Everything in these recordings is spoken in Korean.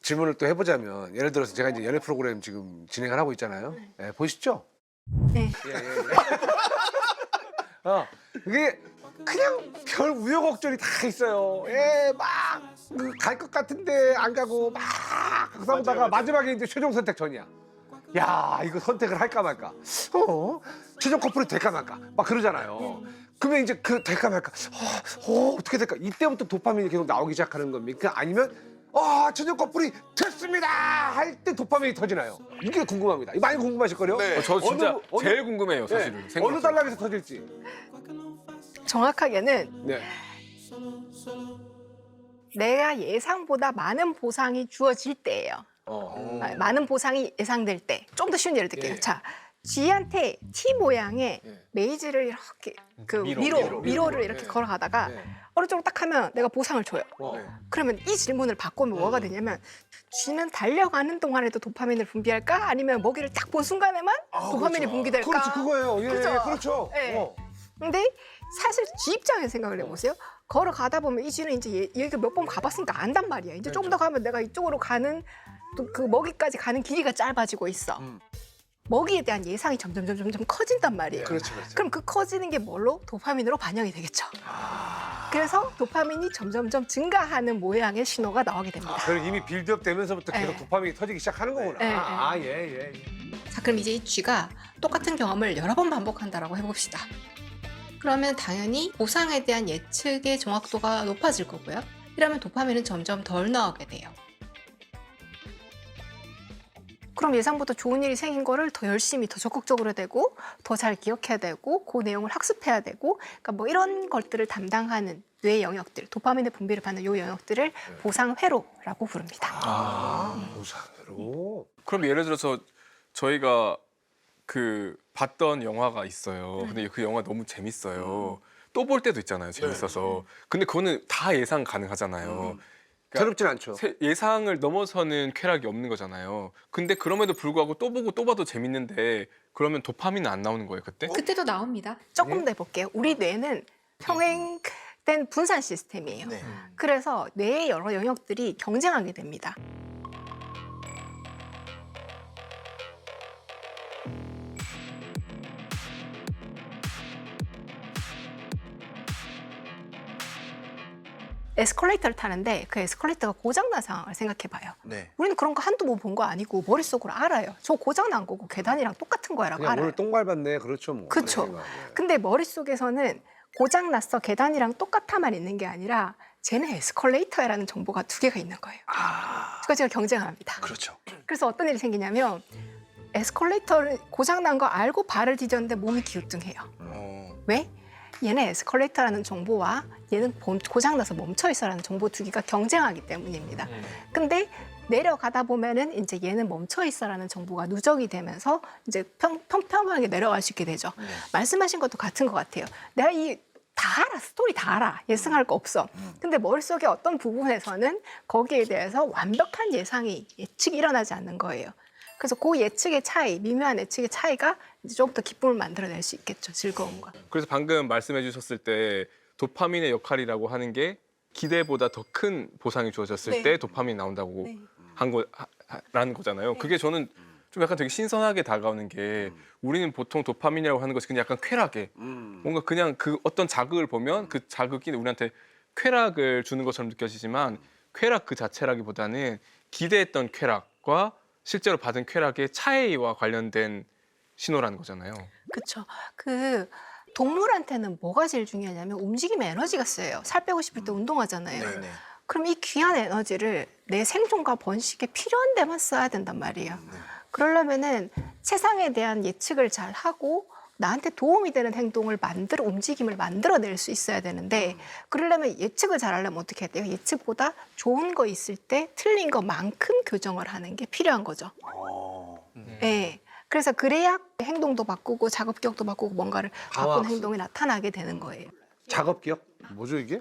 질문을 또 해보자면 예를 들어서 제가 이제 연애 프로그램 지금 진행을 하고 있잖아요. 예, 보시죠? 네. 이게 그냥 별 우여곡절이 다 있어요. 예, 막 갈 것 같은데 안 가고 막 싸우다가 마지막에 이제 최종 선택 전이야. 야, 이거 선택을 할까 말까. 최종 커플이 될까 말까. 막 그러잖아요. 그러면 이제 그 될까 말까. 어떻게 될까. 이때부터 도파민이 계속 나오기 시작하는 겁니까? 아니면 최종 커플이 됐습니다 할 때 도파민이 터지나요? 이게 궁금합니다. 이거 많이 궁금하실 거예요. 네. 저 진짜 어느- 제일 궁금해요, 사실은. 네, 어느 생각보다. 단락에서 터질지. 정확하게는 네. 내가 예상보다 많은 보상이 주어질 때예요. 많은 보상이 예상될 때. 좀 더 쉬운 예를 들게요. 예. 자, G한테 T 모양의 예. 메이즈를 이렇게 그 미로. 미로를 이렇게 예. 걸어가다가 예. 오른쪽으로 딱 하면 내가 보상을 줘요. 그러면 이 질문을 바꾸면 뭐가 되냐면 G는 달려가는 동안에도 도파민을 분비할까? 아니면 먹이를 딱 본 순간에만 도파민이 분비될까? 그렇죠, 그거예요. 예, 그죠? 그렇죠. 예. 근데 사실 G 입장에서 생각을 해보세요. 걸어가다 보면 이 G는 이제 여기 몇 번 가봤으니까 안단 말이야. 이제 조금 더 가면 내가 이쪽으로 가는 또 그 먹이까지 가는 길이가 짧아지고 있어. 먹이에 대한 예상이 점점 커진단 말이에요. 그렇죠. 그럼 그 커지는 게 뭘로? 도파민으로 반영이 되겠죠. 그래서 도파민이 점점 증가하는 모양의 신호가 나오게 됩니다. 그럼 이미 빌드업 되면서부터 계속 예. 도파민이 터지기 시작하는 거구나. 예, 예. 예. 자, 그럼 이제 이 G가 똑같은 경험을 여러 번 반복한다라고 해봅시다. 그러면 당연히 보상에 대한 예측의 정확도가 높아질 거고요. 이러면 도파민은 점점 덜 나오게 돼요. 그럼 예상보다 좋은 일이 생긴 거를 더 열심히, 더 적극적으로 해야 되고, 더 잘 기억해야 되고, 그 내용을 학습해야 되고, 그러니까 뭐 이런 것들을 담당하는 뇌 영역들, 도파민의 분비를 받는 이 영역들을 보상회로라고 부릅니다. 보상으로. 그럼 예를 들어서 저희가 그 봤던 영화가 있어요. 근데 그 영화 너무 재밌어요. 또 볼 때도 있잖아요, 재밌어서. 근데 그거는 다 예상 가능하잖아요. 괴롭진 않죠. 예상을 넘어서는 쾌락이 없는 거잖아요. 근데 그럼에도 불구하고 또 보고 또 봐도 재밌는데 그러면 도파민은 안 나오는 거예요, 그때? 그때도 나옵니다. 조금 더 해볼게요. 우리 뇌는 평행된 분산 시스템이에요. 네. 그래서 뇌의 여러 영역들이 경쟁하게 됩니다. 에스컬레이터를 타는데 그 에스컬레이터가 고장난 상황을 생각해봐요. 네. 우리는 그런 거 한두 번 본 거 아니고 머릿속으로 알아요. 저 고장난 거고 계단이랑 똑같은 거라고 그냥 알아요. 오늘 똥 밟았네. 그렇죠, 뭐. 그쵸. 그런 생각. 근데 머릿속에서는 고장났어, 계단이랑 똑같아만 있는 게 아니라 쟤는 에스컬레이터라는 정보가 두 개가 있는 거예요. 두 가지가 경쟁을 합니다. 그렇죠. 그래서 어떤 일이 생기냐면 에스컬레이터를 고장난 거 알고 발을 디뎠는데 몸이 기우뚱해요. 왜? 얘는 에스컬레이터라는 정보와 얘는 고장나서 멈춰있어라는 정보 두 개가 경쟁하기 때문입니다. 근데 내려가다 보면은 이제 얘는 멈춰있어라는 정보가 누적이 되면서 이제 평평하게 내려갈 수 있게 되죠. 말씀하신 것도 같은 것 같아요. 내가 다 알아, 스토리 다 알아. 예상할 거 없어. 근데 머릿속에 어떤 부분에서는 거기에 대해서 완벽한 예측이 일어나지 않는 거예요. 그래서 그 예측의 차이, 미묘한 예측의 차이가 이제 조금 더 기쁨을 만들어낼 수 있겠죠. 즐거움과. 그래서 방금 말씀해 주셨을 때 도파민의 역할이라고 하는 게 기대보다 더 큰 보상이 주어졌을 네. 때 도파민이 나온다고 네. 라는 거잖아요. 그게 저는 좀 약간 되게 신선하게 다가오는 게 우리는 보통 도파민이라고 하는 것이 그냥 약간 쾌락에 뭔가 그냥 그 어떤 자극을 보면 그 자극이 우리한테 쾌락을 주는 것처럼 느껴지지만 쾌락 그 자체라기보다는 기대했던 쾌락과 실제로 받은 쾌락의 차이와 관련된 신호라는 거잖아요. 그렇죠. 그 동물한테는 뭐가 제일 중요하냐면 움직임의 에너지가 쓰여요. 살 빼고 싶을 때 운동하잖아요. 네네. 그럼 이 귀한 에너지를 내 생존과 번식에 필요한 데만 써야 된단 말이에요. 그러려면은 세상에 대한 예측을 잘 하고 나한테 도움이 되는 행동을 움직임을 만들어낼 수 있어야 되는데 그러려면 예측을 잘하려면 어떻게 해야 돼요? 예측보다 좋은 거 있을 때 틀린 것만큼 교정을 하는 게 필요한 거죠. 네. 그래서 그래야 행동도 바꾸고 작업 기억도 바꾸고 뭔가를 바꾼 학습. 행동이 나타나게 되는 거예요. 작업 기억? 뭐죠, 이게?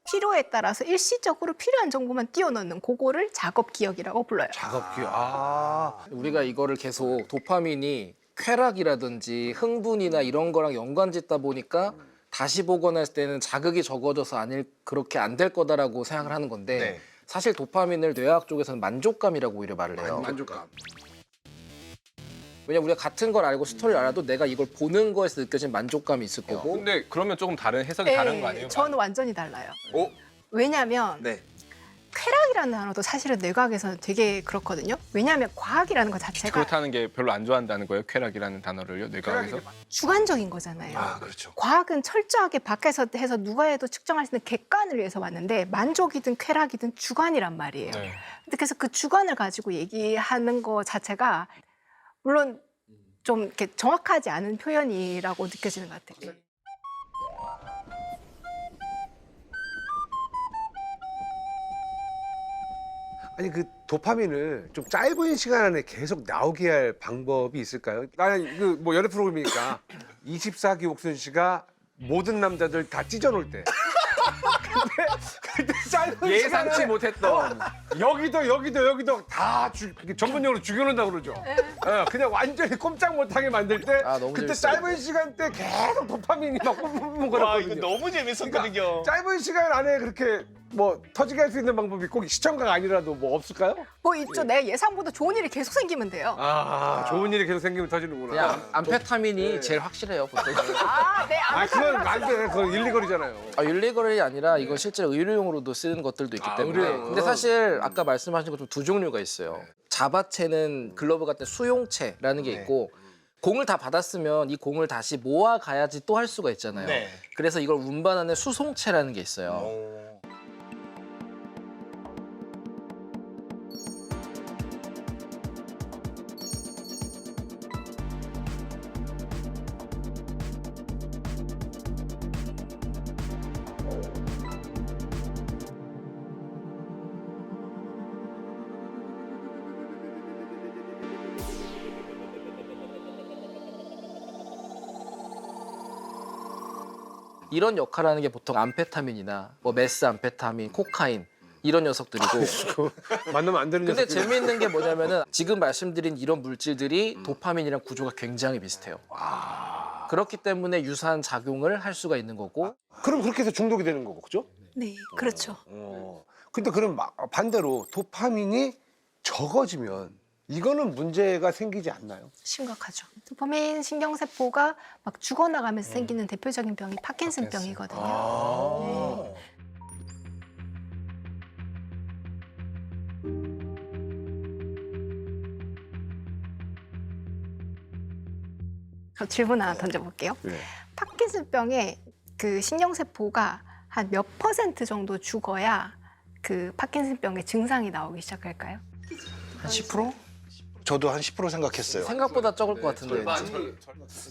필요에 따라서 일시적으로 필요한 정보만 띄워넣는 그거를 작업 기억이라고 불러요. 작업 기억. 우리가 이거를 계속 도파민이 쾌락이라든지 흥분이나 이런 거랑 연관짓다 보니까 다시 보거나 했을 때는 자극이 적어져서 그렇게 안 될 거다라고 생각을 하는 건데 네. 사실 도파민을 뇌학 쪽에서는 만족감이라고 오히려 말을 해요. 만족감. 왜냐면 우리가 같은 걸 알고 스토리를 알아도 내가 이걸 보는 거에서 느껴진 만족감이 있을 거고. 근데 그러면 조금 다른 해석이 다른 거 아니에요? 저는 완전히 달라요. 어? 왜냐하면 네. 쾌락이라는 단어도 사실은 뇌과학에서는 되게 그렇거든요. 왜냐하면 과학이라는 것 자체가 그렇다는 게 별로 안 좋아한다는 거예요? 쾌락이라는 단어를요? 뇌과학에서? 주관적인 거잖아요. 아, 그렇죠. 과학은 철저하게 밖에서 해서 누가 해도 측정할 수 있는 객관을 위해서 왔는데 만족이든 쾌락이든 주관이란 말이에요. 네. 근데 그래서 그 주관을 가지고 얘기하는 거 자체가 물론 좀 이렇게 정확하지 않은 표현이라고 느껴지는 것 같아요. 아니 그 도파민을 좀 짧은 시간 안에 계속 나오게 할 방법이 있을까요? 나는 그 뭐 연애 프로그램이니까 24기 옥순 씨가 모든 남자들 다 찢어놓을 때. 근데 짧은 예상치 시간에 못했던. 여기도 다 전문용어로 죽여놓는다고 그러죠. 예, 그냥 완전히 꼼짝 못하게 만들 때 아, 너무 그때 재밌어요. 짧은 시간대 계속 도파민이 막 뿜뿜뿜 거렸거든요. 너무 재밌었거든요. 짧은 시간 안에 그렇게 뭐 터지게 할 수 있는 방법이 꼭 시청자가 아니라도 뭐 없을까요? 뭐 있죠. 내 예상보다 좋은 일이 계속 생기면 돼요. 아, 좋은 일이 계속 생기면 터지는구나. 그냥 암페타민이 제일 확실해요, 보통. 네, 그건 안 돼. 그건 일리거리잖아요. 윤리거리 아니라 이건 실제로 의료용으로도 쓰는 것들도 있기 때문에. 의료용. 근데 사실 아까 말씀하신 것처럼 두 종류가 있어요. 자바체는 글러브 같은 수용체라는 게 있고 공을 다 받았으면 이 공을 다시 모아 가야지 또 할 수가 있잖아요. 네. 그래서 이걸 운반하는 수송체라는 게 있어요. 이런 역할을 하는 게 보통 암페타민이나 뭐 메스암페타민, 코카인 이런 녀석들이고. 만나면 안 되는 근데 녀석들이. 재미있는 게 뭐냐면은 지금 말씀드린 이런 물질들이 도파민이랑 구조가 굉장히 비슷해요. 그렇기 때문에 유사한 작용을 할 수가 있는 거고. 그럼 그렇게 해서 중독이 되는 거고, 그죠? 네, 그렇죠. 근데 그럼 반대로 도파민이 적어지면 이거는 문제가 생기지 않나요? 심각하죠. 도파민 신경세포가 막 죽어나가면서 생기는 대표적인 병이 파킨슨병이거든요. 네. 질문 하나 던져볼게요. 네. 파킨슨병의 그 신경세포가 한 몇 % 정도 죽어야 그 파킨슨병의 증상이 나오기 시작할까요? 한 10%? 저도 한 10% 생각했어요. 생각보다 적을 것 같은데.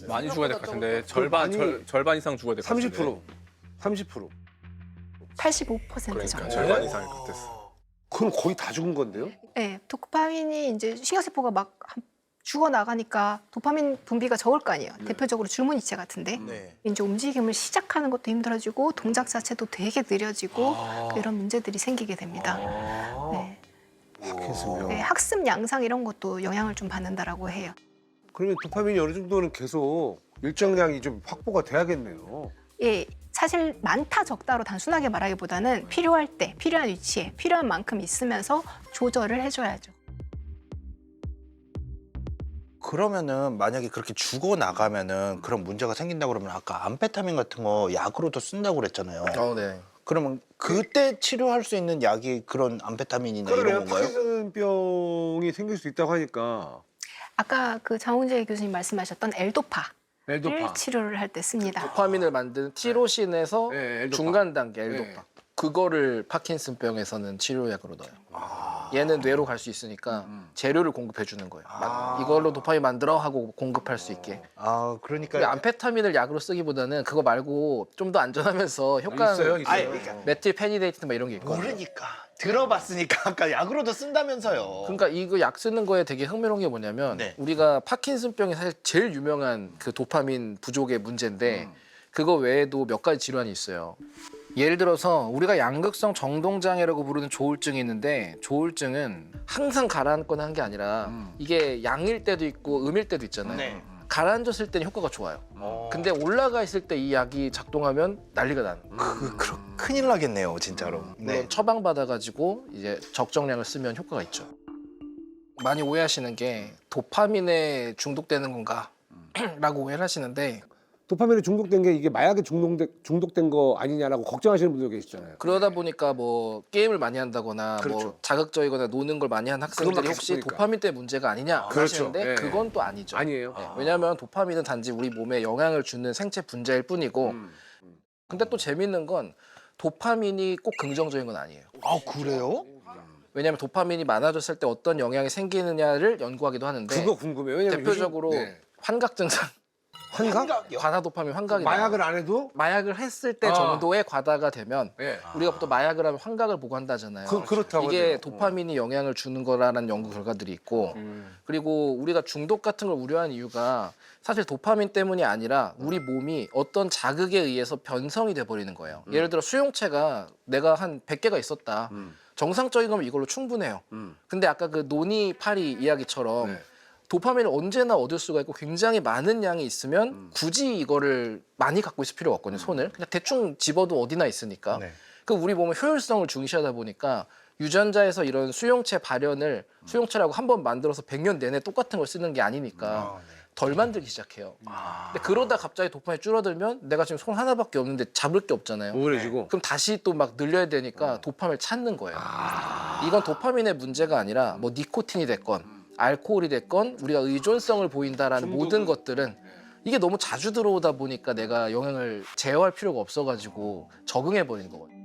많이 죽어야 될 것 같은데 절반 이상 죽어야 될 것 같은데. 30%. 30%. 85% 그러니까 정도. 절반 이상일 것 같았어. 그럼 거의 다 죽은 건데요? 네, 도파민이 이제 신경세포가 막 죽어 나가니까 도파민 분비가 적을 거 아니에요. 대표적으로 줄무늬체 같은데 네. 이제 움직임을 시작하는 것도 힘들어지고 동작 자체도 되게 느려지고 이런 문제들이 생기게 됩니다. 네. 파킨슨병. 네, 학습 양상 이런 것도 영향을 좀 받는다라고 해요. 그러면 도파민이 어느 정도는 계속 일정량이 좀 확보가 돼야겠네요. 예, 사실 많다 적다로 단순하게 말하기보다는 필요할 때, 필요한 위치에, 필요한 만큼 있으면서 조절을 해줘야죠. 그러면은 만약에 그렇게 죽어 나가면은 그런 문제가 생긴다 그러면 아까 암페타민 같은 거 약으로도 쓴다고 그랬잖아요. 네. 그러면 그때 치료할 수 있는 약이 그런 암페타민이나 그러네요. 이런 건가요? 파킨슨병이 생길 수 있다고 하니까. 아까 그 장훈재 교수님 말씀하셨던 엘도파를 엘도파. 치료를 할 때 씁니다. 도파민을 만드는 티로신에서 네, 엘도파. 중간 단계 엘도파. 네. 그거를 파킨슨병에서는 치료약으로 넣어요. 얘는 뇌로 갈 수 있으니까 재료를 공급해 주는 거예요. 이걸로 도파민 만들어 하고 공급할 수 있게. 아, 그러니까 근데 암페타민을 약으로 쓰기보다는 그거 말고 좀 더 안전하면서 효과는 있어요. 아니, 그러니까 메틸페니데이트 막 이런 게 있거든요. 모르니까 들어봤으니까 아까 약으로도 쓴다면서요. 그러니까 이거 약 쓰는 거에 되게 흥미로운 게 뭐냐면 네. 우리가 파킨슨병이 사실 제일 유명한 그 도파민 부족의 문제인데 그거 외에도 몇 가지 질환이 있어요. 예를 들어서 우리가 양극성 정동장애라고 부르는 조울증이 있는데 조울증은 항상 가라앉거나 한 게 아니라 이게 양일 때도 있고 음일 때도 있잖아요. 네. 가라앉았을 때는 효과가 좋아요. 근데 올라가 있을 때 이 약이 작동하면 난리가 나는. 큰일 나겠네요, 진짜로. 물론 처방 받아가지고 이제 적정량을 쓰면 효과가 있죠. 많이 오해하시는 게 도파민에 중독되는 건가라고 오해를 하시는데 도파민에 중독된 게 이게 마약에 중독된 거 아니냐라고 걱정하시는 분들 계시잖아요. 그러다 보니까 뭐 게임을 많이 한다거나 그렇죠. 뭐 자극적이거나 노는 걸 많이 한 학생들이 그것만 혹시 계속 보니까. 도파민 때문에 문제가 아니냐 그렇죠. 하시는데 네. 그건 또 아니죠. 아니에요. 왜냐하면 도파민은 단지 우리 몸에 영향을 주는 생체 분자일 뿐이고 근데 또 재밌는 건 도파민이 꼭 긍정적인 건 아니에요. 아, 그래요? 왜냐하면 도파민이 많아졌을 때 어떤 영향이 생기느냐를 연구하기도 하는데 그거 궁금해요. 왜냐면 대표적으로 요즘- 네. 환각 증상, 환각? 과다 도파민 환각이 마약을 나와요. 안 해도? 마약을 했을 때 아. 정도의 과다가 되면 예. 우리가 보통 마약을 하면 환각을 보고 한다잖아요. 그렇다고 이게 하네요. 도파민이 영향을 주는 거라는 연구 결과들이 있고 그리고 우리가 중독 같은 걸 우려하는 이유가 사실 도파민 때문이 아니라 우리 몸이 어떤 자극에 의해서 변성이 돼버리는 거예요. 예를 들어 수용체가 내가 한 100개가 있었다. 정상적인 거면 이걸로 충분해요. 근데 아까 그 노니 파리 이야기처럼 네. 도파민을 언제나 얻을 수가 있고 굉장히 많은 양이 있으면 굳이 이거를 많이 갖고 있을 필요가 없거든요. 손을 그냥 대충 집어도 어디나 있으니까. 네. 그 우리 몸의 효율성을 중시하다 보니까 유전자에서 이런 수용체 발현을 수용체라고 한 번 만들어서 100년 내내 똑같은 걸 쓰는 게 아니니까 덜 만들기 시작해요. 근데 그러다 갑자기 도파민이 줄어들면 내가 지금 손 하나밖에 없는데 잡을 게 없잖아요. 우울해지고. 그럼 다시 또 막 늘려야 되니까 도파민을 찾는 거예요. 이건 도파민의 문제가 아니라 뭐 니코틴이 됐건 알코올이 됐건 우리가 의존성을 보인다라는 모든 것들은 이게 너무 자주 들어오다 보니까 내가 영향을 제어할 필요가 없어가지고 적응해버리는 거거든요.